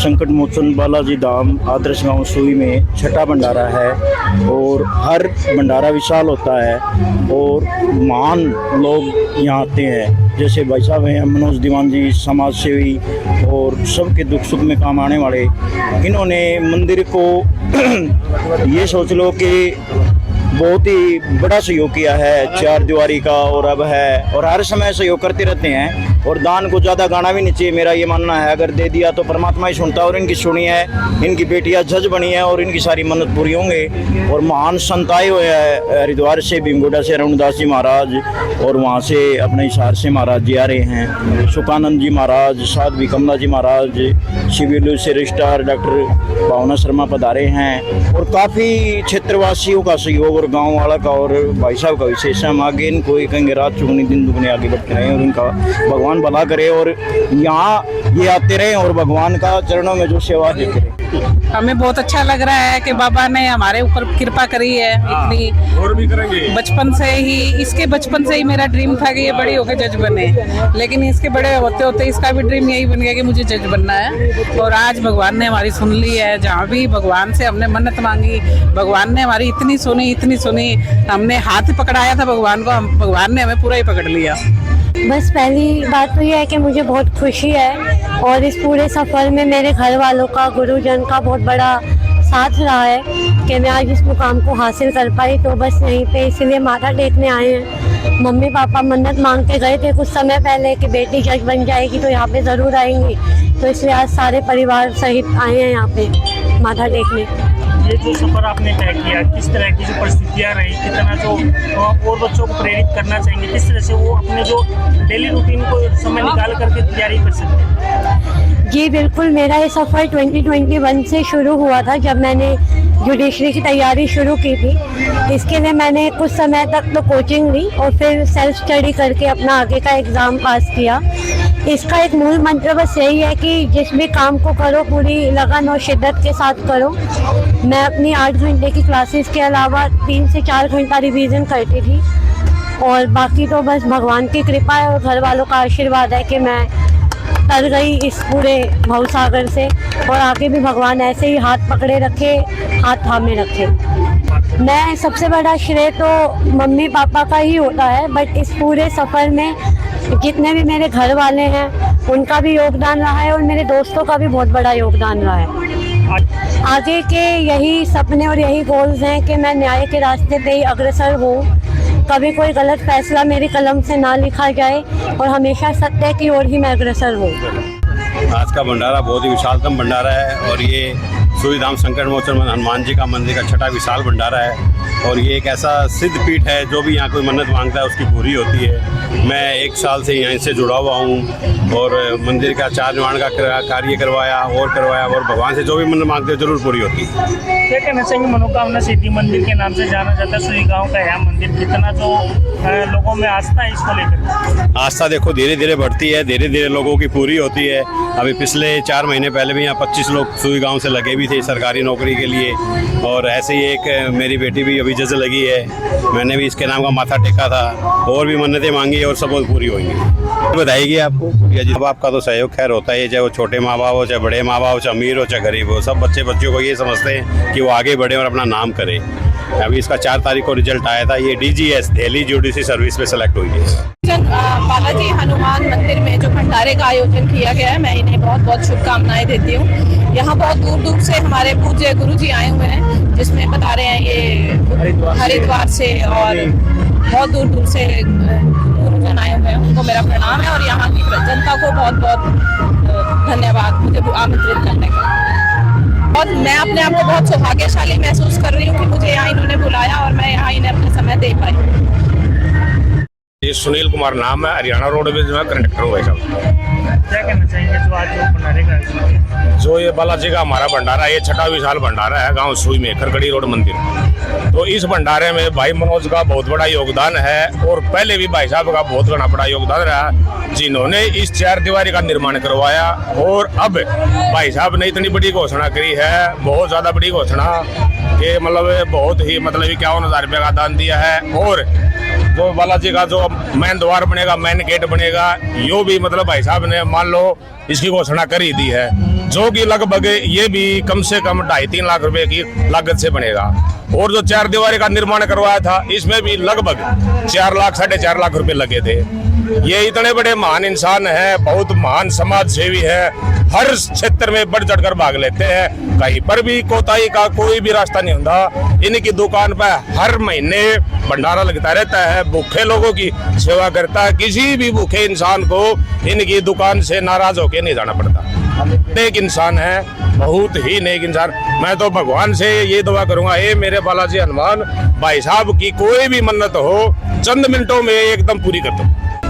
संकट मोचन बालाजी धाम आदर्श गांव सुई में छठा भंडारा है और हर भंडारा विशाल होता है और महान लोग यहाँ आते हैं। जैसे भाई साहब हैं मनोज दीवान जी, समाज सेवी और सबके दुख सुख में काम आने वाले। इन्होंने मंदिर को ये सोच लो कि बहुत ही बड़ा सहयोग किया है, चार दीवारी का और अब है, और हर समय सहयोग करते रहते हैं। और दान को ज़्यादा गाना भी नहीं चाहिए, मेरा ये मानना है। अगर दे दिया तो परमात्मा ही सुनता है और इनकी सुनी है। इनकी बेटियां जज बनी है और इनकी सारी मन्नत पूरी होंगे। और महान संत आए हुए हैं हरिद्वार से, भीमगोड़ा से रघुदास जी महाराज, और वहाँ से अपने हिसार से महाराज जी आ रहे हैं। सुखानंद जी महाराज, साध्वी कमला जी महाराज, शिविलू से रजिस्ट्रार डॉक्टर भावना शर्मा पधारे हैं। और काफ़ी क्षेत्रवासियों का सहयोग और गाँव वाला का और भाई साहब का विशेष है। हम आगे इनको कहेंगे रात चुगनी दिन दुगने आगे बढ़ते रहें और इनका भगवान भला करे और यहाँ ये आते रहें और भगवान का चरणों में जो सेवा देते रहें। हमें बहुत अच्छा लग रहा है कि बाबा ने हमारे ऊपर कृपा करी है इतनी, और भी करेंगे। बचपन से ही मेरा ड्रीम था कि ये बड़ी होकर जज बने, लेकिन इसके बड़े होते होते इसका भी ड्रीम यही बन गया कि मुझे जज बनना है। और आज भगवान ने हमारी सुन ली है। जहाँ भी भगवान से हमने मन्नत मांगी, भगवान ने हमारी इतनी सुनी। हमने हाथ पकड़ाया था भगवान को, भगवान ने हमें पूरा ही पकड़ लिया। बस पहली बात तो ये है कि मुझे बहुत खुशी है और इस पूरे सफ़र में मेरे घर वालों का, गुरुजन का बहुत बड़ा साथ रहा है कि मैं आज इस मुकाम को हासिल कर पाई। तो बस यहीं पे इसलिए माथा टेकने आए हैं। मम्मी पापा मन्नत मांग के गए थे कुछ समय पहले कि बेटी जज बन जाएगी तो यहाँ पे ज़रूर आएंगी, तो इसलिए आज सारे परिवार सहित आए हैं यहाँ पे माथा टेकने। ये जो सफ़र आपने तय किया, किस तरह की जो परिस्थितियाँ रही, कितना जो और बच्चों को प्रेरित करना चाहेंगे, किस तरह से वो अपने जो डेली रूटीन को समय निकाल करके तैयारी कर सकते हैं? जी बिल्कुल, मेरा ये सफ़र 2021 से शुरू हुआ था जब मैंने जुडिशरी की तैयारी शुरू की थी। इसके लिए मैंने कुछ समय तक तो कोचिंग ली और फिर सेल्फ स्टडी करके अपना आगे का एग्ज़ाम पास किया। इसका एक मूल मंत्र बस यही है कि जिस भी काम को करो पूरी लगन और शिद्दत के साथ करो। मैं अपनी 8 घंटे की क्लासेस के अलावा 3 से 4 घंटा रिवीजन करती थी और बाकी तो बस भगवान की कृपा है और घर वालों का आशीर्वाद है कि मैं तर गई इस पूरे भवसागर से, और आगे भी भगवान ऐसे ही हाथ पकड़े रखे, हाथ थामे रखे। मैं सबसे बड़ा श्रेय तो मम्मी पापा का ही होता है, बट इस पूरे सफ़र में जितने भी मेरे घर वाले हैं उनका भी योगदान रहा है और मेरे दोस्तों का भी बहुत बड़ा योगदान रहा है। आगे के यही सपने और यही गोल्स हैं कि मैं न्याय के रास्ते पे ही अग्रसर हूँ, कभी कोई गलत फैसला मेरी कलम से ना लिखा जाए और हमेशा सत्य की ओर ही मैं अग्रसर हूँ। आज का भंडारा बहुत ही विशालतम भंडारा है और ये सुईधाम संकट मोचन हनुमान जी का मंदिर का छठा विशाल भंडारा है। और ये एक ऐसा सिद्ध पीठ है, जो भी यहाँ कोई मन्नत मांगता है उसकी पूरी होती है। मैं 1 साल से यहाँ से जुड़ा हुआ हूँ और मंदिर का चार निर्माण का कार्य करवाया और भगवान से जो भी मन्नत मांगते हैं जरूर पूरी होती है। क्या कहना चाहेंगे? मनोकामना सिद्धि मंदिर के नाम से जाना जाता है सुई गाँव का यह मंदिर, कितना जो लोगों में आस्था है इसको लेकर? आस्था देखो धीरे धीरे बढ़ती है, धीरे धीरे लोगों की पूरी होती है। अभी पिछले 4 महीने पहले भी यहाँ 25 लोग सुई गाँव से लगे भी थे सरकारी नौकरी के लिए। और ऐसे ही एक मेरी बेटी भी अभी जज लगी है, मैंने भी इसके नाम का माथा टेका था और भी मन्नतें मांगी और सब पूरी होंगी। बताएगी आपको भैया जी, बाप का तो सहयोग खैर होता है, चाहे वो छोटे माँ बाप हो, चाहे बड़े माँ बाप हो, चाहे अमीर हो, चाहे गरीब हो। सब बच्चों को ये समझते हैं कि वो आगे बढ़े और अपना नाम करें। अभी इसका 4 तारीख को रिजल्ट आया था। ये DGS दिल्ली जुडिशरी सर्विस में सेलेक्ट हुई है। बालाजी हनुमान मंदिर में जो भंडारे का आयोजन किया गया है, मैं इन्हें बहुत बहुत शुभकामनाएं देती हूँ। यहाँ बहुत दूर दूर से हमारे पूज्य गुरु जी आए हुए हैं, जिसमें बता रहे हैं ये हरिद्वार से और बहुत दूर दूर से गुरुजन आए हुए हैं। उनको मेरा प्रणाम है और यहाँ की जनता को बहुत बहुत धन्यवाद मुझे आमंत्रित करने का। और मैं अपने आप को बहुत सौभाग्यशाली महसूस कर रही हूँ कि मुझे यहाँ इन्होंने बुलाया और मैं यहाँ इन्हें अपना समय दे पाई। ये सुनील कुमार नाम है, हरियाणा रोडवेज में कंडक्टर हूँ भाई साहब। क्या कहना चाहेंगे जो आज जो भंडारे का जो ये बालाजी का हमारा भंडारा है, ये छठा विशाल भंडारा है गांव सुई में, खरकड़ी रोड मंदिर। तो इस भंडारे में भाई मनोज का बहुत बड़ा योगदान है और पहले भी भाई साहब का बहुत बड़ा योगदान रहा, जिन्होंने इस 4 दीवारी का निर्माण करवाया। और अब भाई साहब ने इतनी बड़ी घोषणा करी है, बहुत ज्यादा बड़ी घोषणा कि मतलब बहुत ही 51,000 रुपये का दान दिया है। और जो बालाजी का जो मेन द्वार बनेगा, मेन गेट बनेगा, यो भी भाई साहब ने मान लो इसकी घोषणा कर ही दी है। जो कि लगभग ये भी कम से कम 2.5-3 लाख रुपए की लागत से बनेगा। और जो 4 दीवारी का निर्माण करवाया था इसमें भी लगभग 4 लाख 4.5 लाख रुपए लगे थे। ये इतने बड़े महान इंसान हैं, बहुत महान समाज सेवी है, हर क्षेत्र में बढ़ चढ़ कर भाग लेते हैं, कहीं पर भी कोताही का कोई भी रास्ता नहीं होता। इनकी दुकान पर हर महीने भंडारा लगता रहता है, भूखे लोगों की सेवा करता है, किसी भी भूखे इंसान को इनकी दुकान से नाराज होकर नहीं जाना पड़ता। नेक इंसान है, बहुत ही नेक इंसान। मैं तो भगवान से ये दुआ करूंगा, हे मेरे बालाजी हनुमान, भाई साहब की कोई भी मन्नत हो चंद मिनटों में एकदम पूरी कर दो।